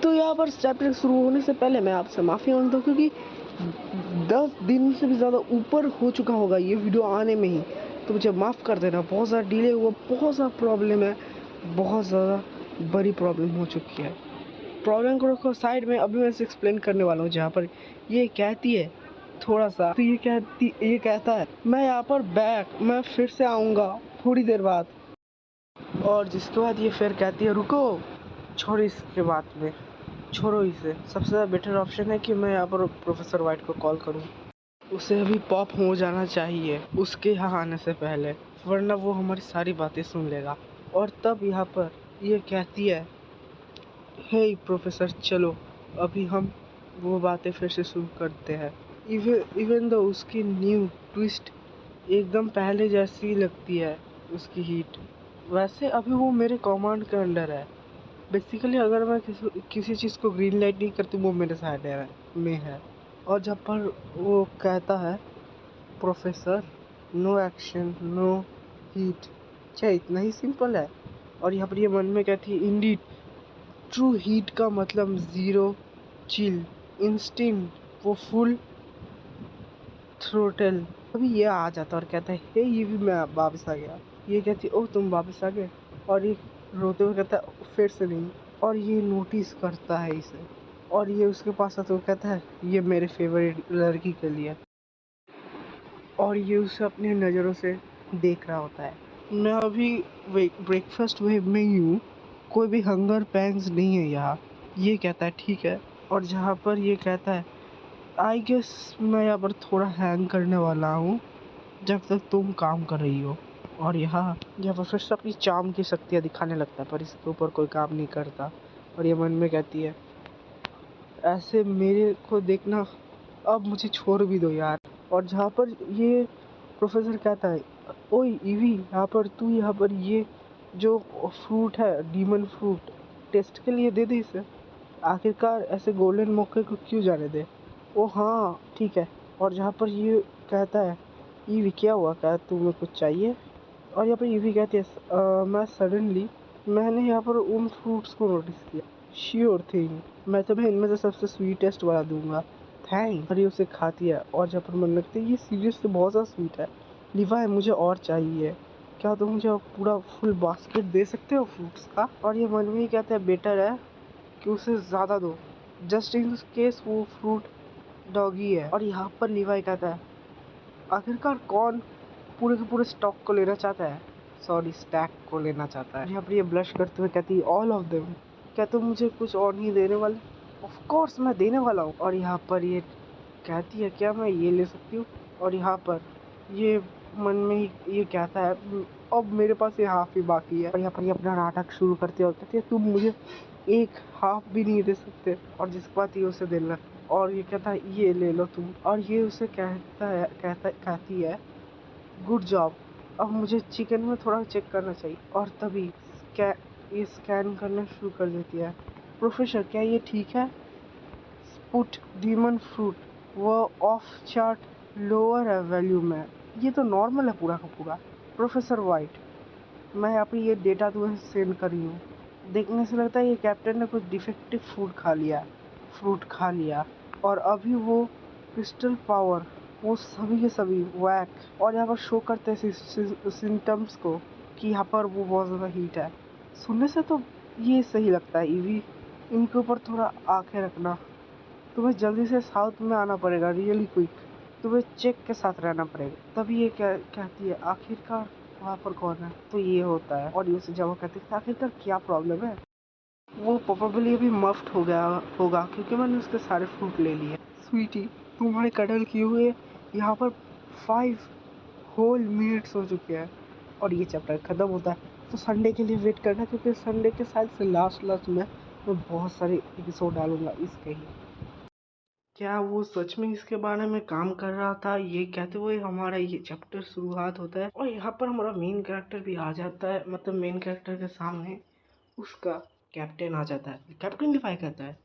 तो यहाँ पर चैप्टर शुरू होने से पहले मैं आपसे माफ़ी मांगता हूँ, क्योंकि 10 दिन से भी ज़्यादा ऊपर हो चुका होगा ये वीडियो आने में ही, तो मुझे माफ़ कर देना। बहुत ज़्यादा डिले हुआ, बहुत ज़्यादा प्रॉब्लम है, बहुत ज़्यादा बड़ी प्रॉब्लम हो चुकी है। प्रॉब्लम को रखो साइड में, अभी मैं इसे एक्सप्लेन करने वाला हूँ। जहाँ पर ये कहती है थोड़ा सा, तो ये कहता है मैं यहाँ पर मैं फिर से आऊँगा थोड़ी देर बाद, और जिसके बाद ये फिर कहती है रुको, छोड़ो इसके बाद में, छोड़ो इसे। सबसे ज़्यादा बेटर ऑप्शन है कि मैं यहाँ पर प्रोफेसर वाइट को कॉल करूँ। उसे अभी पॉप हो जाना चाहिए उसके यहाँ आने से पहले, वरना वो हमारी सारी बातें सुन लेगा। और तब यहाँ पर ये कहती है हे प्रोफेसर, चलो अभी हम वो बातें फिर से शुरू करते हैं। इवन दो उसकी न्यू ट्विस्ट एकदम पहले जैसी ही लगती है, उसकी हीट। वैसे अभी वो मेरे कमांड के अंडर है। बेसिकली अगर मैं किसी चीज़ को ग्रीन लाइट नहीं करती, वो मेरे साइड में है। और जब पर वो कहता है professor no action no heat, क्या इतना ही सिंपल है? और यहाँ पर ये मन में कहती है इंडीड, ट्रू हीट का मतलब ज़ीरो चिल इंस्टिंक्ट, वो फुल थ्रोटल। अभी ये आ जाता और कहता है हे ये भी मैं वापस आ गया। ये कहती है ओह तुम वापस आ गए, और ये रोते हुए कहता है फिर से नहीं। और ये नोटिस करता है इसे, और ये उसके पास आता है, कहता है ये मेरे फेवरेट लड़की के लिए, और ये उसे अपनी नज़रों से देख रहा होता है। मैं अभी ब्रेकफास्ट वेव में ही हूँ, कोई भी हंगर पैंस नहीं है यहाँ, ये कहता है ठीक है। और जहाँ पर ये कहता है आई गेस मैं यहाँ पर थोड़ा हैंग करने वाला हूँ जब तक तुम काम कर रही हो। और यहाँ पर फिर से अपनी चार्म की शक्तियाँ दिखाने लगता है, पर इसके ऊपर कोई काम नहीं करता। और ये मन में कहती है ऐसे मेरे को देखना, अब मुझे छोड़ भी दो यार। और जहाँ पर ये प्रोफेसर कहता है ओए ईवी, यहाँ पर ये जो फ्रूट है डीमन फ्रूट, टेस्ट के लिए दे दे इसे, आखिरकार ऐसे गोल्डन मौके को क्यों जाने दे। ओ हाँ ठीक है। और जहाँ पर ये कहता है ईवी क्या हुआ, क्या तुम्हें कुछ चाहिए? और यहाँ पर ईवी कहती है मैंने यहाँ पर उन फ्रूट्स को नोटिस किया, श्योर थिंग मैं तुम्हें इनमें से सबसे स्वीटेस्ट वाला दूंगा, थैंक्स। और ये उसे खाती है, और जहाँ पर मन लगती है ये सीरियसली बहुत ज़्यादा स्वीट है, लिवाई मुझे और चाहिए, क्या तुम मुझे पूरा फुल बास्केट दे सकते हो फ्रूट्स का? और ये मन में ही कहता है बेटर है कि उसे ज़्यादा दो, जस्ट इन केस वो फ्रूट डॉगी है। और यहाँ पर लिवाई कहता है आखिरकार कौन पूरे के पूरे स्टॉक को लेना चाहता है, सॉरी स्टैक को लेना चाहता है। यहाँ पर ये ब्लश करते हुए कहती है ऑल ऑफ देम, क्या तुम मुझे कुछ और नहीं देने वाले? ऑफ कोर्स मैं देने वाला हूँ। और यहाँ पर ये कहती है क्या मैं ये ले सकती हूँ? और यहाँ पर ये मन में ही ये कहता है अब मेरे पास ये हाफ ही बाकी है। और यहाँ पर ये अपना नाटक शुरू करती है और कहती है तुम मुझे एक हाफ भी नहीं दे सकते, और जिसके बाद ये उसे देना, और ये कहता है ये ले लो तुम। और ये उसे कहती है गुड जॉब, अब मुझे चिकन में थोड़ा चेक करना चाहिए। और तभी ये स्कैन करना शुरू कर देती है। प्रोफेसर क्या ये ठीक है? पुट डीमन फ्रूट वो ऑफ चार्ट लोअर है वैल्यू में, ये तो नॉर्मल है पूरा का पूरा। प्रोफेसर वाइट मैं यहाँ पे ये डेटा तुम्हें सेंड कर रही हूँ, देखने से लगता है ये कैप्टन ने कुछ डिफेक्टिव फ्रूट खा लिया, और अभी वो क्रिस्टल पावर वो सभी के सभी वैक। और यहाँ पर शो करते हैं सिम्टम्स को कि यहाँ पर वो बहुत ज़्यादा हीट है। सुनने से तो ये सही लगता है ईवी, इनके ऊपर थोड़ा आंखें रखना, तुम्हें जल्दी से साउथ में आना पड़ेगा रियली क्विक, तुम्हें चेक के साथ रहना पड़ेगा। तभी ये कहती है आखिरकार वहाँ पर कौन है? तो ये होता है, और ये उसे जवाब कहती है आखिरकार क्या प्रॉब्लम है? वो प्रोबेबली अभी मफ्ट हो गया होगा क्योंकि मैंने उसके सारे फ्रूट ले लिए। स्वीटी तुम्हारे कडल किए हुए यहाँ पर 5 होल मिनट्स हो चुके हैं, और ये चैप्टर ख़त्म होता है। तो संडे के लिए वेट करना, क्योंकि संडे के साथ से लास्ट में मैं बहुत सारे एपिसोड डालूंगा इसके ही। क्या वो सच में इसके बारे में काम कर रहा था, ये कहते हुए हमारा ये चैप्टर शुरुआत होता है। और यहाँ पर हमारा मेन कैरेक्टर भी आ जाता है, मतलब मेन कैरेक्टर के सामने उसका कैप्टन आ जाता है, कैप्टन डिफाई कहता है।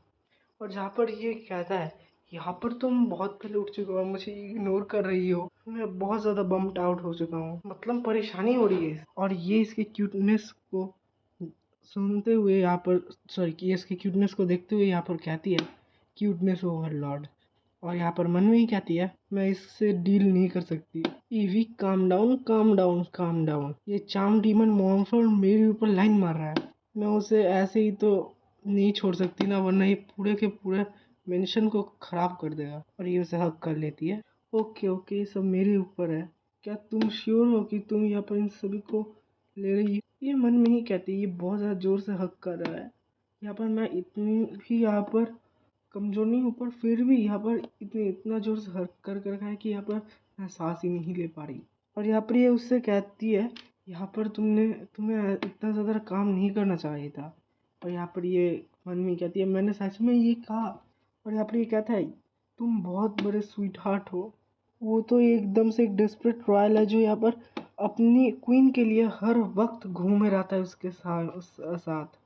और जहाँ पर ये कहता है यहाँ पर तुम बहुत पहले उठ चुके हो, मुझे इग्नोर कर रही हो, मैं बहुत ज़्यादा बम्ड आउट हो चुका हूँ, मतलब परेशानी हो रही है। और ये इसकी क्यूटनेस को सुनते हुए यहाँ पर सॉरी कि इसकी क्यूटनेस को देखते हुए यहाँ पर कहती है क्यूटनेस ओवरलॉर्ड। और यहाँ पर मन में ही कहती है मैं इससे डील नहीं कर सकती। EV calm down calm down calm down. ये चार्म डीमन मॉन्स्टर मेरे ऊपर लाइन मार रहा है, मैं उसे ऐसे ही तो नहीं छोड़ सकती ना, वरना ये पूरे के पूरे मेंशन को खराब कर देगा। और ये उसे हक कर लेती है। ओके ओके, ये सब मेरे ऊपर है। क्या तुम श्योर हो कि तुम यहाँ पर इन सभी को ले रही हो? ये मन में ही कहती है। ये बहुत ज़्यादा जोर से हक कर रहा है। यहाँ पर मैं इतनी भी यहाँ पर कमजोर नहीं हूँ, पर फिर भी यहाँ पर इतना जोर से हक कर रखा है कि यहाँ पर मैं सांस ही नहीं ले पा रही। और यहाँ पर ये उससे कहती है यहाँ पर तुम्हें इतना ज़्यादा काम नहीं करना चाहिए था। और यहाँ पर ये मन में कहती है मैंने सच में ये कहा। और यहाँ पर ये कहता है तुम बहुत बड़े स्वीट हार्ट हो। वो तो एकदम से एक डेस्परेट रॉयल है जो यहाँ पर अपनी क्वीन के लिए हर वक्त घूमे रहता है उसके साथ।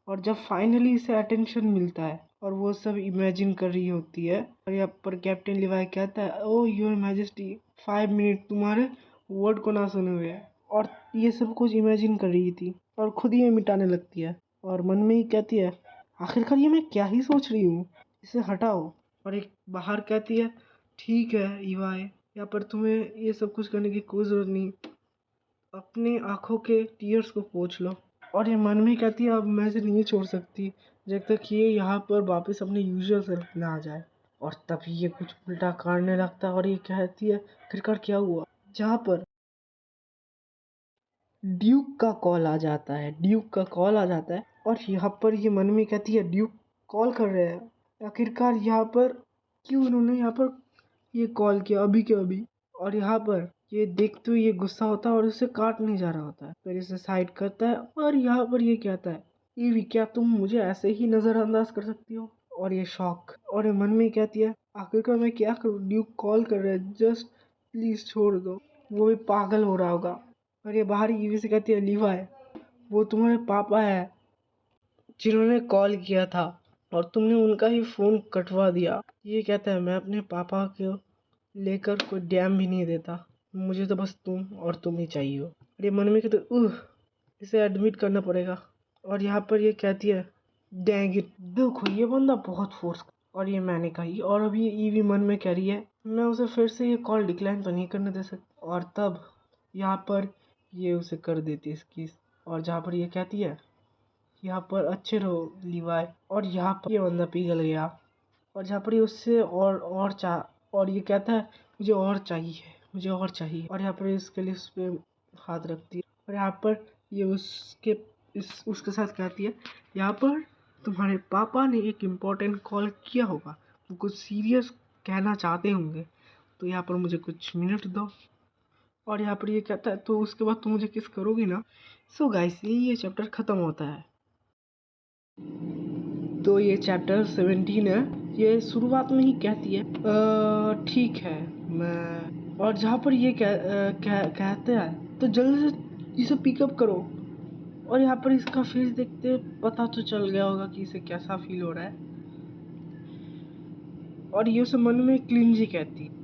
और जब फाइनली इसे अटेंशन मिलता है और वो सब इमेजिन कर रही होती है, और यहाँ पर कैप्टन लिवाई कहता है ओ योर मैजेस्टी 5 मिनट तुम्हारे वर्ड को ना सुने हुए। और ये सब कुछ इमेजिन कर रही थी और खुद ही ये मिटाने लगती है। और मन में ही कहती है आखिरकार ये मैं क्या ही सोच रही हूँ, इसे हटाओ। और एक बाहर कहती है ठीक है इवाई, यहाँ पर तुम्हें ये सब कुछ करने की कोई ज़रूरत नहीं, अपनी आंखों के टीयर्स को पोंछ लो। और ये मन में कहती है अब मैं इसे नहीं छोड़ सकती जब तक ये यहाँ पर वापस अपने यूजुअल सेल्फ में आ जाए। और तभी ये कुछ उल्टा करने लगता है और ये कहती है आखिरकार क्या हुआ। जहाँ पर ड्यूक का कॉल आ जाता है, ड्यूक का कॉल आ जाता है। और यहाँ पर ये मन में कहती है ड्यूक कॉल कर रहे हैं, आखिरकार यहाँ पर क्यों उन्होंने यहाँ पर ये कॉल किया अभी के अभी। और यहाँ पर ये देखते हुए ये गुस्सा होता है और उसे काटने जा रहा होता है, फिर इसे साइड करता है। और यहाँ पर ये कहता है ईवी क्या तुम मुझे ऐसे ही नज़रअंदाज कर सकती हो। और ये शॉक, और ये मन में कहती है आखिरकार मैं क्या करूँ, ड्यूक कॉल कर रहे हैं, जस्ट प्लीज़ छोड़ दो, वो भी पागल हो रहा होगा। और ये बाहर ईवी से कहती है लीवाई वो तुम्हारे पापा है जिन्होंने कॉल किया था और तुमने उनका ही फ़ोन कटवा दिया। ये कहता है मैं अपने पापा को लेकर कोई डैम भी नहीं देता, मुझे तो बस तुम और तुम ही चाहिए हो। अरे मन में कहते इसे एडमिट करना पड़ेगा। और यहाँ पर ये कहती है डैंग इट, देखो ये बंदा बहुत फोर्स। और ये मैंने कही और अभी ईवी मन में कह रही है मैं उसे फिर से ये कॉल डिक्लाइन तो नहीं करने दे सकती। और तब यहाँ पर ये उसे कर देती है इसकी। और जहाँ पर ये कहती है यहाँ पर अच्छे रहो लिवाई। और यहाँ पर ये बंदा पिघल गया। और जहाँ पर ये उससे और ये कहता है मुझे और चाहिए, मुझे और चाहिए। और यहाँ पर इसके लिए उस पर हाथ रखती है। और यहाँ पर ये उसके साथ कहती है यहाँ पर तुम्हारे पापा ने एक इम्पोर्टेंट कॉल किया होगा, वो कुछ सीरियस कहना चाहते होंगे, तो यहाँ पर मुझे कुछ मिनट दो। और यहाँ पर ये कहता है तो उसके बाद तुम मुझे किस करोगी ना। सो गाइस ये चैप्टर ख़त्म होता है। तो ये चैप्टर 17 है। ये शुरुआत में ही कहती है ठीक है मैं। और जहाँ पर ये कहते हैं तो जल्दी से इसे पिकअप करो। और यहाँ पर इसका फेस देखते पता तो चल गया होगा कि इसे कैसा फील हो रहा है। और ये उसे मन में क्लिंजी कहती है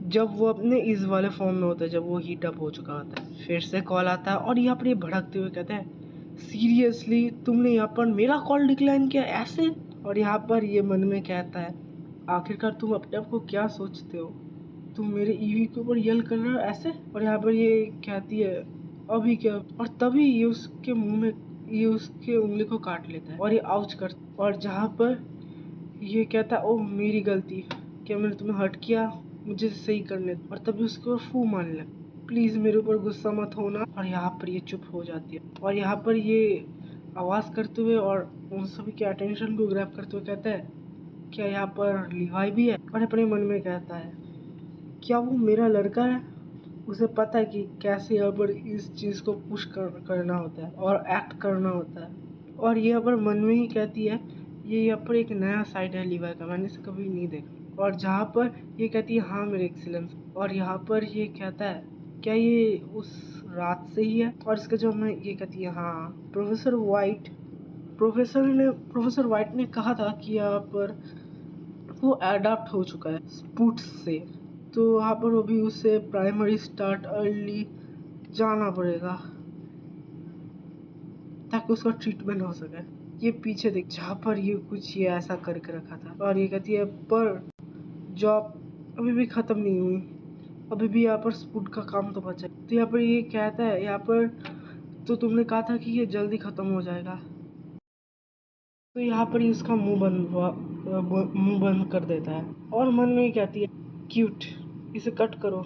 जब वो अपने इस वाले फॉर्म में होता है, जब वो हीट अप हो चुका होता है। फिर से कॉल आता है और यहाँ पर ये भड़कते हुए कहते हैं सीरियसली तुमने यहाँ पर मेरा कॉल डिक्लाइन किया ऐसे। और यहाँ पर ये मन में कहता है आखिरकार तुम अपने आप को क्या सोचते हो, तुम मेरे ईवी के ऊपर यल कर रहे हो ऐसे। और यहाँ पर ये कहती है अभी क्या। और तभी ये उसके मुंह में ये उसके उंगली को काट लेता है और ये आउच कर। और जहाँ पर ये कहता है ओ मेरी गलती, क्या मैंने तुम्हें हर्ट किया, मुझे सही करने दो। और तभी उसके ऊपर फू मारने लगा प्लीज़ मेरे ऊपर गुस्सा मत होना। और यहाँ पर ये चुप हो जाती है। और यहाँ पर ये आवाज़ करते हुए और उन सभी के अटेंशन को ग्रैब करते हुए कहता है क्या यहाँ पर लिवाई भी है। और अपने मन में कहता है क्या वो मेरा लड़का है, उसे पता है कि कैसे यहाँ पर इस चीज़ को पुश करना होता है और एक्ट करना होता है। और ये यहाँ पर मन में ही कहती है ये यहाँ पर एक नया साइड है लिवाई का, मैंने इसे कभी नहीं देखा। और जहाँ पर ये कहती है हाँ मेरे एक्सीलेंस। और यहाँ पर ये कहता है क्या ये उस रात से ही है। और इसका जवाब में ये कहती है हाँ प्रोफेसर वाइट ने कहा था कि यहाँ पर वो अडॉप्ट हो चुका है स्पूट्स से, तो वहाँ पर अभी उसे प्राइमरी स्टार्ट अर्ली जाना पड़ेगा। ताकि उसका ट्रीटमेंट हो सके। ये पीछे देख, जहाँ पर ये कुछ ये ऐसा करके रखा था, और ये कहती है पर जॉब अभी भी खत्म नहीं हुई, अभी भी यहाँ पर स्पूट का काम तो बचा है। तो यहाँ पर ये कहता है, यहाँ पर तो तुमने कहा था कि ये जल्दी खत्म हो जाएगा। तो यहाँ पर ही उसका मुंह बंद कर देता है और मन में ही कहती है क्यूट, इसे कट करो।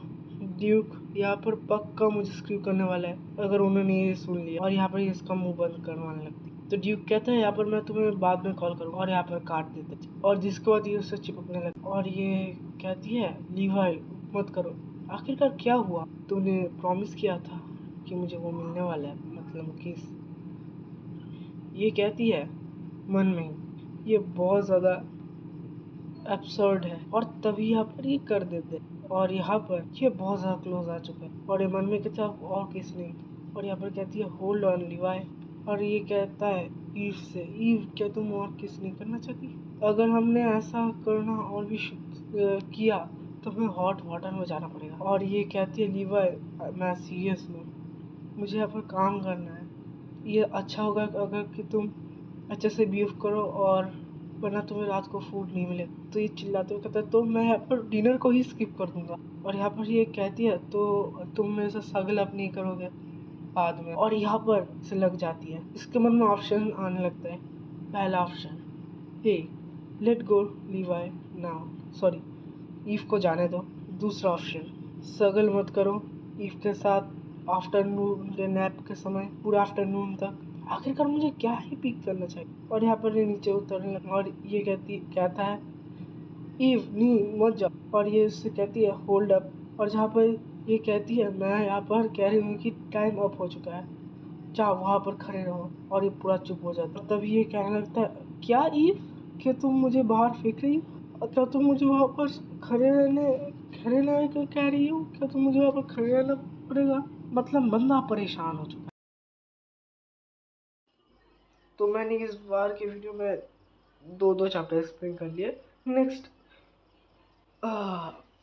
ड्यूक यहाँ पर पक्का मुझे स्क्रू करने वाला है अगर उन्होंने ये सुन लिया, और यहाँ पर ही इसका मुंह बंद करवाने लगती है। तो ड्यूक कहता है यहाँ पर मैं तुम्हें बाद में कॉल करूँगा, और यहाँ पर काट देते, और जिसके बाद ये उससे चिपकने लगा, और ये कहती है लीवाई मत करो, आखिरकार क्या हुआ, तूने प्रॉमिस किया था कि मुझे वो मिलने वाला है, मतलब किस। ये कहती है मन में ये बहुत ज़्यादा एब्सर्ड है, और तभी यहाँ पर ये कर देते हैं, और यहाँ पर ये बहुत ज़्यादा क्लोज आ चुका है, और ये मन में कहता है और किस नहीं, और यहाँ पर कहती है होल्ड ऑन लिवाई, और ये कहता है ईव से, ईव क्या तुम और किस नहीं करना चाहती, अगर हमने ऐसा करना और भी किया तो हमें हॉट वाटर में जाना पड़ेगा। और ये कहती है लिवाई मैं सीरियस हूँ, मुझे यहाँ पर काम करना है, ये अच्छा होगा अगर कि तुम अच्छे से बिहेव करो, और वरना तुम्हें रात को फूड नहीं मिले। तो ये चिल्लाते हुए कहता है तो मैं यहाँ पर डिनर को ही स्किप कर दूंगा, और यहाँ पर ये कहती है तो तुम मेरे से सगल अप नहीं करोगे बाद में, और यहाँ पर से लग जाती है। इसके मन में ऑप्शन आने लगता है। पहला option, hey let go Levi now, sorry Eve को जाने दो। दूसरा ऑप्शन, सगल मत करो ईव के साथ आफ्टरनून के नैप के समय पूरा आफ्टरनून तक, आखिरकार मुझे क्या ही पिक करना चाहिए। और यहाँ पर ये नीचे उतरने लगा, और ये कहता है ईव नहीं मत जाओ, और ये उससे कहती है होल्ड अप, और जहाँ पर ये कहती है मैं यहाँ पर कह रही हूँ कि टाइम अप हो चुका है, जाओ वहाँ पर खड़े रहो, और ये पूरा चुप हो जाता है। तभी ये कहने लगता है क्या ईव, क्या तुम मुझे बाहर फेंक रही हो, क्या तुम मुझे वहाँ पर खड़े रहने को कह रही हो, क्या तुम मुझे वहाँ पर खड़े रहना पड़ेगा, मतलब बंदा परेशान हो चुका है। तो मैंने इस बार की वीडियो में दो चैप्टर एक्सप्लेन कर लिए। नेक्स्ट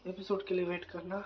एपिसोड के लिए वेट करना।